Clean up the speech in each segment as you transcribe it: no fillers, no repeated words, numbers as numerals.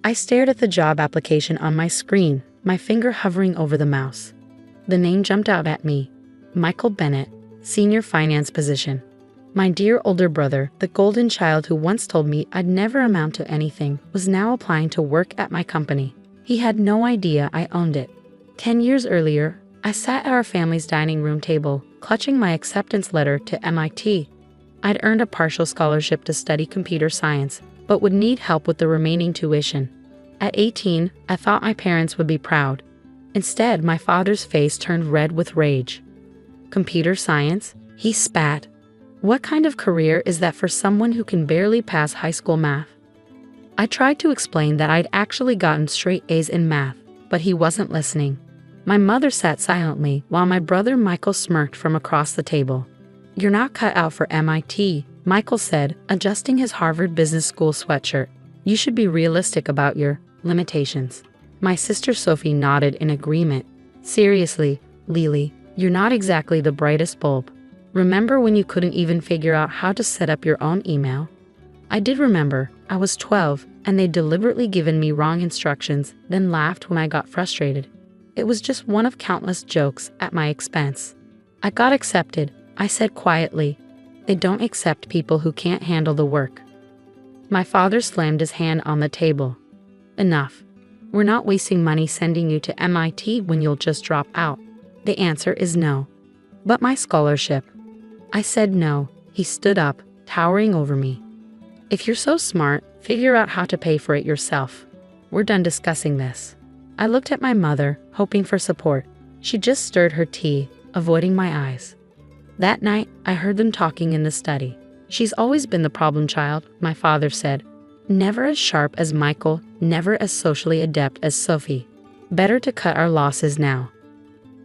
I stared at the job application on my screen, my finger hovering over the mouse. The name jumped out at me. Michael Bennett, senior finance position. My dear older brother, the golden child who once told me I'd never amount to anything, was now applying to work at my company. He had no idea I owned it. 10 years earlier, I sat at our family's dining room table, clutching my acceptance letter to MIT. I'd earned a partial scholarship to study computer science, but would need help with the remaining tuition. At 18, I thought my parents would be proud. Instead, my father's face turned red with rage. Computer science? He spat. What kind of career is that for someone who can barely pass high school math? I tried to explain that I'd actually gotten straight A's in math, but he wasn't listening. My mother sat silently while my brother Michael smirked from across the table. "You're not cut out for MIT," Michael said, adjusting his Harvard Business School sweatshirt. "You should be realistic about your limitations." My sister Sophie nodded in agreement. "Seriously, Lily, you're not exactly the brightest bulb. Remember when you couldn't even figure out how to set up your own email?" I did remember. I was 12, and they'd deliberately given me wrong instructions, then laughed when I got frustrated. It was just one of countless jokes at my expense. "I got accepted," I said quietly. "They don't accept people who can't handle the work." My father slammed his hand on the table. "Enough. We're not wasting money sending you to MIT when you'll just drop out. The answer is no." "But my scholarship." I said no. He stood up, towering over me. "If you're so smart, figure out how to pay for it yourself. We're done discussing this." I looked at my mother, hoping for support. She just stirred her tea, avoiding my eyes. That night, I heard them talking in the study. "She's always been the problem child," my father said. "Never as sharp as Michael, never as socially adept as Sophie. Better to cut our losses now."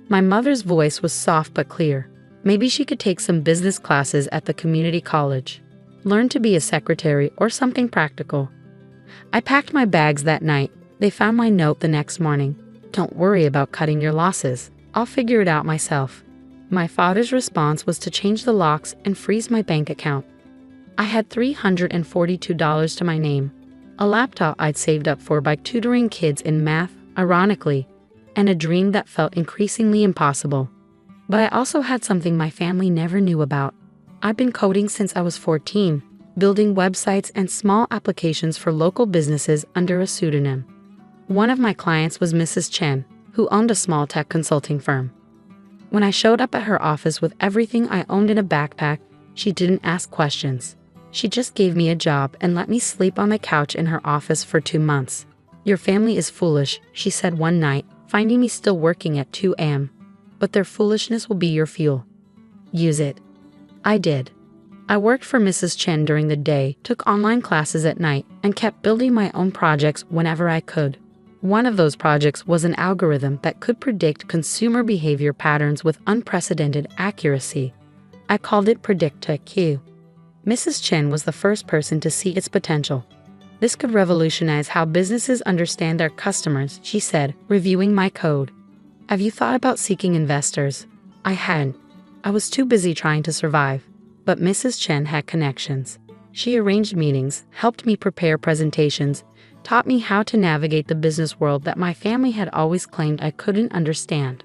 My mother's voice was soft but clear. Maybe she could take some business classes at the community college. Learn to be a secretary or something practical. I packed my bags that night. They found my note the next morning. "Don't worry about cutting your losses. I'll figure it out myself." My father's response was to change the locks and freeze my bank account. I had $342 to my name, a laptop I'd saved up for by tutoring kids in math, ironically, and a dream that felt increasingly impossible. But I also had something my family never knew about. I'd been coding since I was 14, building websites and small applications for local businesses under a pseudonym. One of my clients was Mrs. Chen, who owned a small tech consulting firm. When I showed up at her office with everything I owned in a backpack, she didn't ask questions. She just gave me a job and let me sleep on the couch in her office for 2 months. "Your family is foolish," she said one night, finding me still working at 2 a.m. "But their foolishness will be your fuel. Use it." I did. I worked for Mrs. Chen during the day, took online classes at night, and kept building my own projects whenever I could. One of those projects was an algorithm that could predict consumer behavior patterns with unprecedented accuracy. I called it PredictIQ. Mrs. Chen was the first person to see its potential. "This could revolutionize how businesses understand their customers," she said, reviewing my code. "Have you thought about seeking investors?" I hadn't. I was too busy trying to survive. But Mrs. Chen had connections. She arranged meetings, helped me prepare presentations, taught me how to navigate the business world that my family had always claimed I couldn't understand.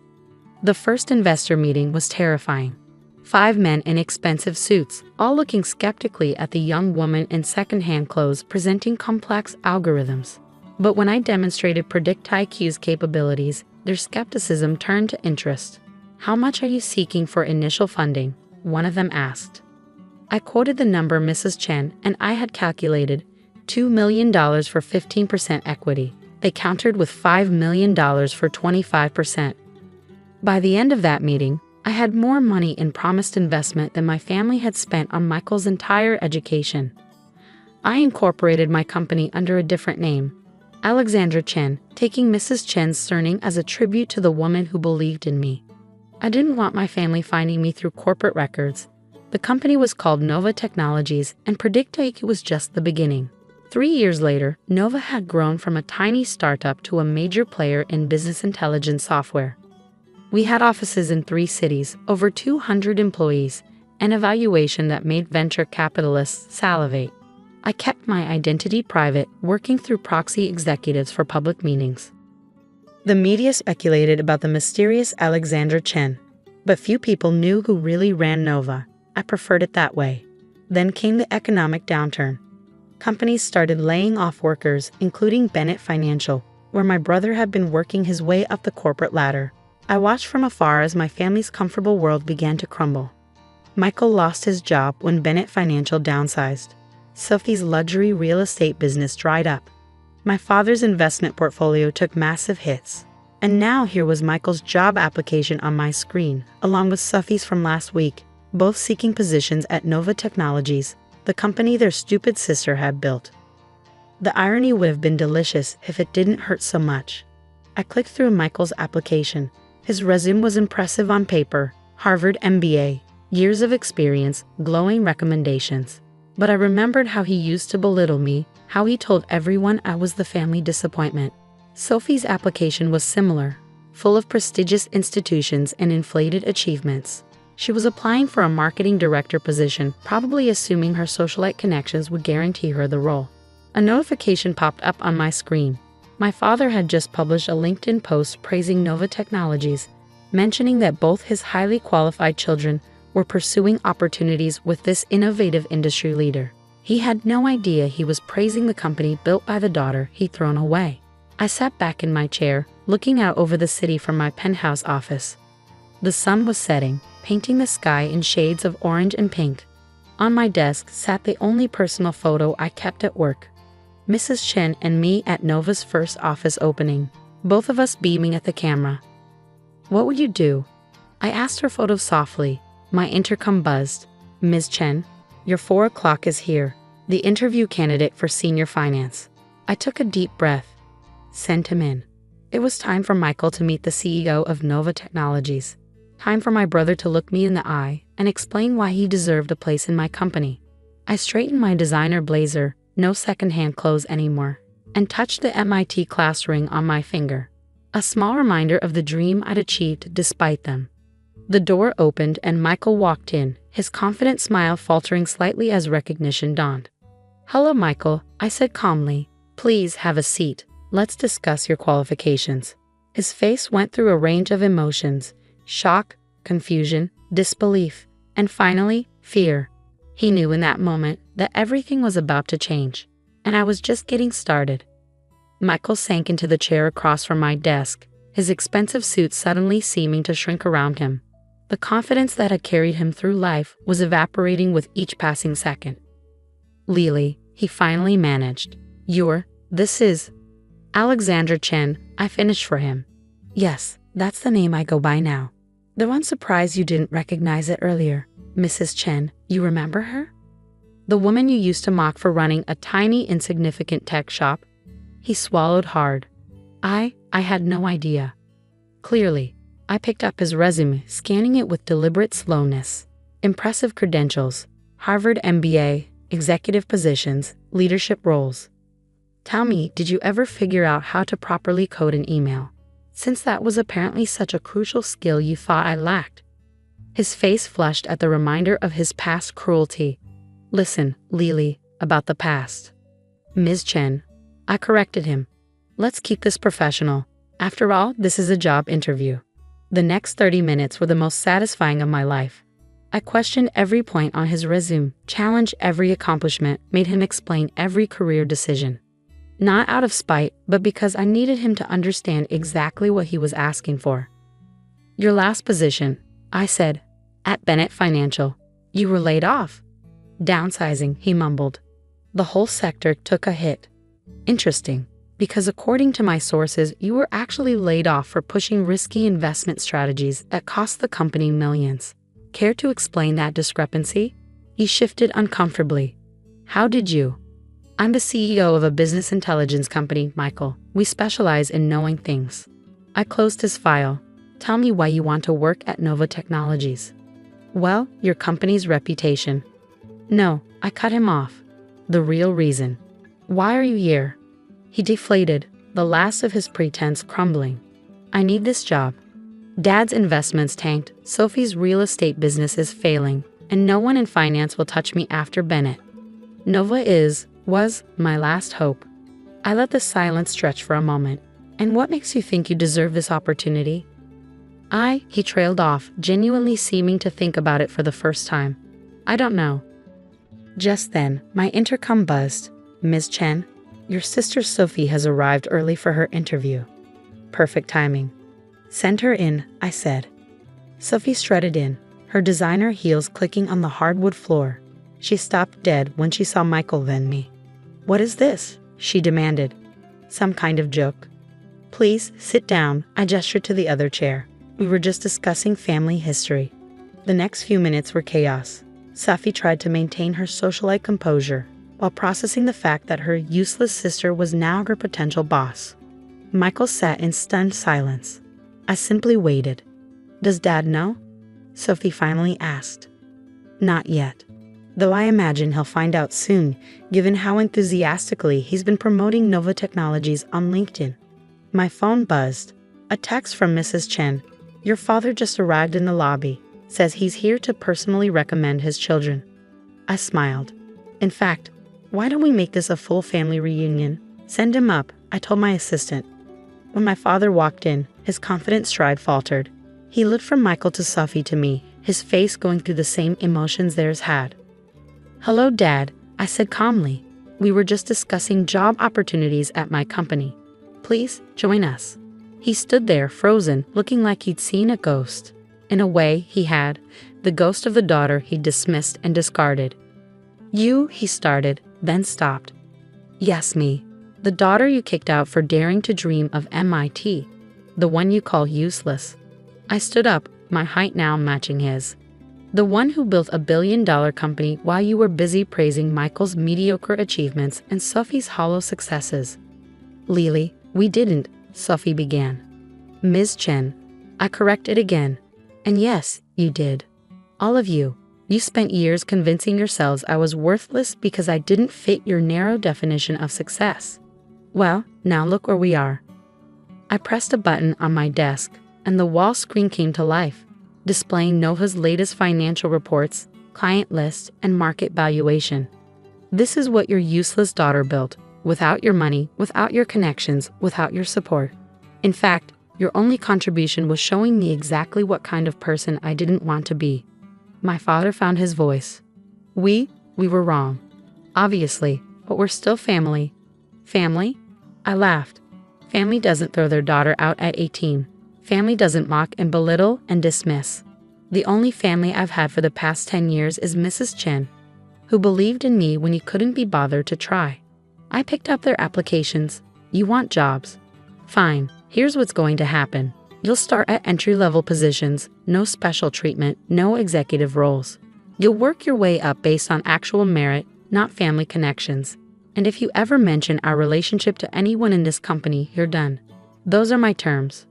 The first investor meeting was terrifying. 5 men in expensive suits, all looking skeptically at the young woman in second-hand clothes presenting complex algorithms. But when I demonstrated PredictIQ's capabilities, their skepticism turned to interest. "How much are you seeking for initial funding?" one of them asked. I quoted the number Mrs. Chen and I had calculated, $2 million for 15% equity. They countered with $5 million for 25%. By the end of that meeting, I had more money in promised investment than my family had spent on Michael's entire education. I incorporated my company under a different name, Alexandra Chen, taking Mrs. Chen's surname as a tribute to the woman who believed in me. I didn't want my family finding me through corporate records. The company was called Nova Technologies, and PredictIQ was just the beginning. 3 years later, Nova had grown from a tiny startup to a major player in business intelligence software. We had offices in 3 cities, over 200 employees, and a valuation that made venture capitalists salivate. I kept my identity private, working through proxy executives for public meetings. The media speculated about the mysterious Alexander Chen, but few people knew who really ran Nova. I preferred it that way. Then came the economic downturn. Companies started laying off workers, including Bennett Financial, where my brother had been working his way up the corporate ladder. I watched from afar as my family's comfortable world began to crumble. Michael lost his job when Bennett Financial downsized. Sophie's luxury real estate business dried up. My father's investment portfolio took massive hits. And now here was Michael's job application on my screen, along with Sophie's from last week, both seeking positions at Nova Technologies, the company their stupid sister had built. The irony would have been delicious if it didn't hurt so much. I clicked through Michael's application. His resume was impressive on paper: Harvard MBA, years of experience, glowing recommendations. But I remembered how he used to belittle me, how he told everyone I was the family disappointment. Sophie's application was similar, full of prestigious institutions and inflated achievements. She was applying for a marketing director position, probably assuming her socialite connections would guarantee her the role. A notification popped up on my screen. My father had just published a LinkedIn post praising Nova Technologies, mentioning that both his highly qualified children were pursuing opportunities with this innovative industry leader. He had no idea he was praising the company built by the daughter he'd thrown away. I sat back in my chair, looking out over the city from my penthouse office. The sun was setting, painting the sky in shades of orange and pink. On my desk sat the only personal photo I kept at work. Mrs. Chen and me at Nova's first office opening, both of us beaming at the camera. "What would you do?" I asked her photo softly. My intercom buzzed. "Ms. Chen, your 4 o'clock is here. The interview candidate for senior finance." I took a deep breath. Sent him in. It was time for Michael to meet the CEO of Nova Technologies. Time for my brother to look me in the eye and explain why he deserved a place in my company. I straightened my designer blazer, no secondhand clothes anymore, and touched the MIT class ring on my finger. A small reminder of the dream I'd achieved despite them. The door opened and Michael walked in, his confident smile faltering slightly as recognition dawned. "Hello, Michael," I said calmly. "Please have a seat. Let's discuss your qualifications." His face went through a range of emotions: shock, confusion, disbelief, and finally, fear. He knew in that moment that everything was about to change, and I was just getting started. Michael sank into the chair across from my desk, his expensive suit suddenly seeming to shrink around him. The confidence that had carried him through life was evaporating with each passing second. "Lily," he finally managed. This is Alexander Chen," I finished for him. "Yes, that's the name I go by now." "Though I'm surprised you didn't recognize it earlier. Mrs. Chen, you remember her? The woman you used to mock for running a tiny, insignificant tech shop?" He swallowed hard. I had no idea. Clearly, I picked up his resume, scanning it with deliberate slowness. Impressive credentials: Harvard MBA, executive positions, leadership roles. "Tell me, did you ever figure out how to properly code an email? Since that was apparently such a crucial skill you thought I lacked." His face flushed at the reminder of his past cruelty. "Listen, Lily, about the past." "Ms. Chen," I corrected him. "Let's keep this professional. After all, this is a job interview." The next 30 minutes were the most satisfying of my life. I questioned every point on his resume, challenged every accomplishment, made him explain every career decision. Not out of spite, but because I needed him to understand exactly what he was asking for. "Your last position," I said, "at Bennett Financial. You were laid off." "Downsizing," he mumbled. "The whole sector took a hit." "Interesting, because according to my sources, you were actually laid off for pushing risky investment strategies that cost the company millions. Care to explain that discrepancy?" He shifted uncomfortably. "How did you?" "I'm the CEO of a business intelligence company, Michael. We specialize in knowing things." I closed his file. "Tell me why you want to work at Nova Technologies." "Well, your company's reputation." "No," I cut him off. "The real reason." "Why are you here?" He deflated, the last of his pretense crumbling. "I need this job. Dad's investments tanked, Sophie's real estate business is failing, and no one in finance will touch me after Bennett. Nova is, was my last hope. I let the silence stretch for a moment. And what makes you think you deserve this opportunity? He trailed off, genuinely seeming to think about it for the first time. I don't know. Just then, my intercom buzzed. Ms. Chen, your sister Sophie has arrived early for her interview. Perfect timing. Send her in, I said. Sophie strutted in, her designer heels clicking on the hardwood floor. She stopped dead when she saw Michael then me. What is this? She demanded. Some kind of joke. Please, sit down, I gestured to the other chair. We were just discussing family history. The next few minutes were chaos. Sophie tried to maintain her socialite composure while processing the fact that her useless sister was now her potential boss. Michael sat in stunned silence. I simply waited. Does Dad know? Sophie finally asked. Not yet. Though I imagine he'll find out soon, given how enthusiastically he's been promoting Nova Technologies on LinkedIn. My phone buzzed. A text from Mrs. Chen. Your father just arrived in the lobby. Says he's here to personally recommend his children. I smiled. In fact, why don't we make this a full family reunion? Send him up, I told my assistant. When my father walked in, his confident stride faltered. He looked from Michael to Sophie to me, his face going through the same emotions theirs had. Hello, Dad, I said calmly. We were just discussing job opportunities at my company. Please join us. He stood there, frozen, looking like he'd seen a ghost. In a way, he had. The ghost of the daughter he'd dismissed and discarded. You, he started, then stopped. Yes, me. The daughter you kicked out for daring to dream of MIT. The one you call useless. I stood up, my height now matching his. The one who built a billion-dollar company while you were busy praising Michael's mediocre achievements and Sophie's hollow successes. Lily, we didn't, Sophie began. Ms. Chen. I corrected again. And yes, you did. All of you. You spent years convincing yourselves I was worthless because I didn't fit your narrow definition of success. Well, now look where we are. I pressed a button on my desk, and the wall screen came to life, displaying Nova's latest financial reports, client list, and market valuation. This is what your useless daughter built, without your money, without your connections, without your support. In fact, your only contribution was showing me exactly what kind of person I didn't want to be. My father found his voice. We were wrong. Obviously, but we're still family. Family? I laughed. Family doesn't throw their daughter out at 18. Family doesn't mock and belittle and dismiss. The only family I've had for the past 10 years is Mrs. Chen, who believed in me when you couldn't be bothered to try. I picked up their applications. You want jobs? Fine, here's what's going to happen. You'll start at entry-level positions, no special treatment, no executive roles. You'll work your way up based on actual merit, not family connections. And if you ever mention our relationship to anyone in this company, you're done. Those are my terms.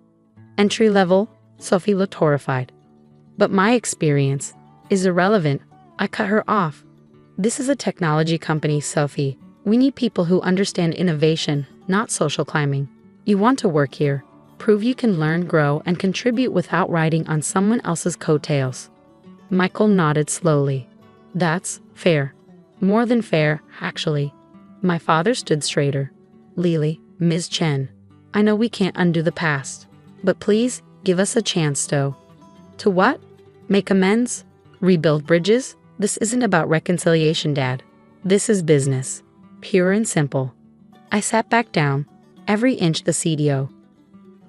Entry level? Sophie looked horrified. But my experience is irrelevant. I cut her off. This is a technology company, Sophie. We need people who understand innovation, not social climbing. You want to work here. Prove you can learn, grow, and contribute without riding on someone else's coattails. Michael nodded slowly. That's fair. More than fair, actually. My father stood straighter. Lily, Ms. Chen, I know we can't undo the past, but please give us a chance, though. To what? Make amends? Rebuild bridges? This isn't about reconciliation, Dad. This is business. Pure and simple. I sat back down, every inch the CDO.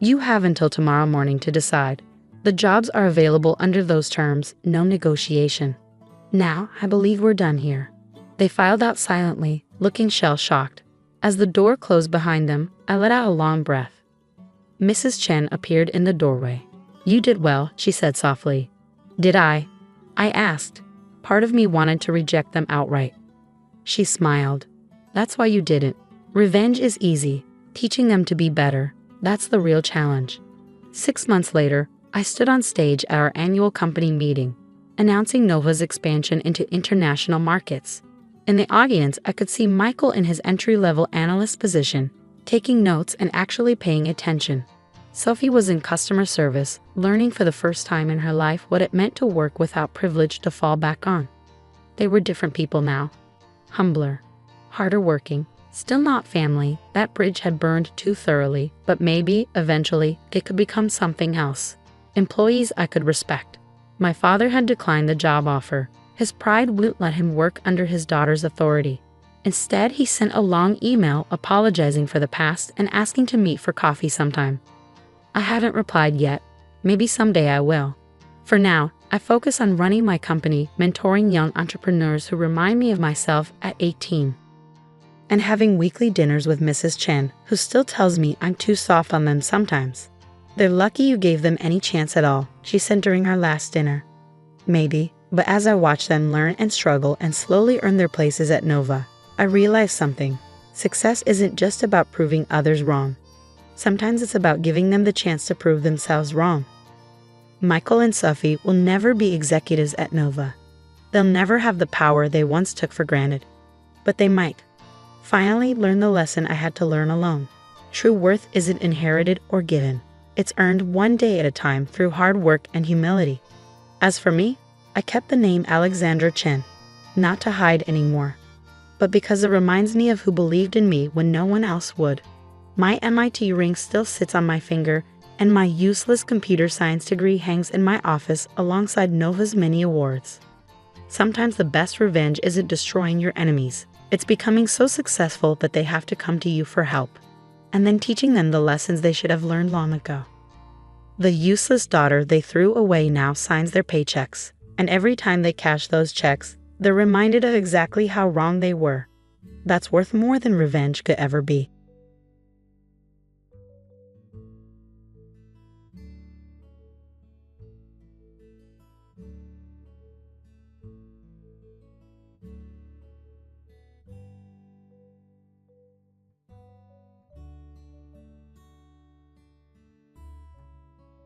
You have until tomorrow morning to decide. The jobs are available under those terms, no negotiation. Now, I believe we're done here. They filed out silently, looking shell-shocked. As the door closed behind them, I let out a long breath. Mrs. Chen appeared in the doorway. You did well, she said softly. Did I? I asked. Part of me wanted to reject them outright. She smiled. That's why you didn't. Revenge is easy. Teaching them to be better, that's the real challenge. 6 months later, I stood on stage at our annual company meeting, announcing Nova's expansion into international markets. In the audience, I could see Michael in his entry-level analyst position, taking notes and actually paying attention. Sophie was in customer service, learning for the first time in her life what it meant to work without privilege to fall back on. They were different people now. Humbler, harder working, still not family. That bridge had burned too thoroughly, but maybe, eventually, it could become something else. Employees I could respect. My father had declined the job offer. His pride wouldn't let him work under his daughter's authority. Instead, he sent a long email apologizing for the past and asking to meet for coffee sometime. I haven't replied yet. Maybe someday I will. For now, I focus on running my company, mentoring young entrepreneurs who remind me of myself at 18. And having weekly dinners with Mrs. Chen, who still tells me I'm too soft on them sometimes. They're lucky you gave them any chance at all, she said during our last dinner. Maybe, but as I watch them learn and struggle and slowly earn their places at Nova, I realize something. Success isn't just about proving others wrong. Sometimes it's about giving them the chance to prove themselves wrong. Michael and Sophie will never be executives at Nova. They'll never have the power they once took for granted. But they might finally learn the lesson I had to learn alone. True worth isn't inherited or given. It's earned one day at a time through hard work and humility. As for me, I kept the name Alexandra Chen, not to hide anymore, but because it reminds me of who believed in me when no one else would. My MIT ring still sits on my finger, and my useless computer science degree hangs in my office alongside Nova's many awards. Sometimes the best revenge isn't destroying your enemies. It's becoming so successful that they have to come to you for help, and then teaching them the lessons they should have learned long ago. The useless daughter they threw away now signs their paychecks, and every time they cash those checks, they're reminded of exactly how wrong they were. That's worth more than revenge could ever be.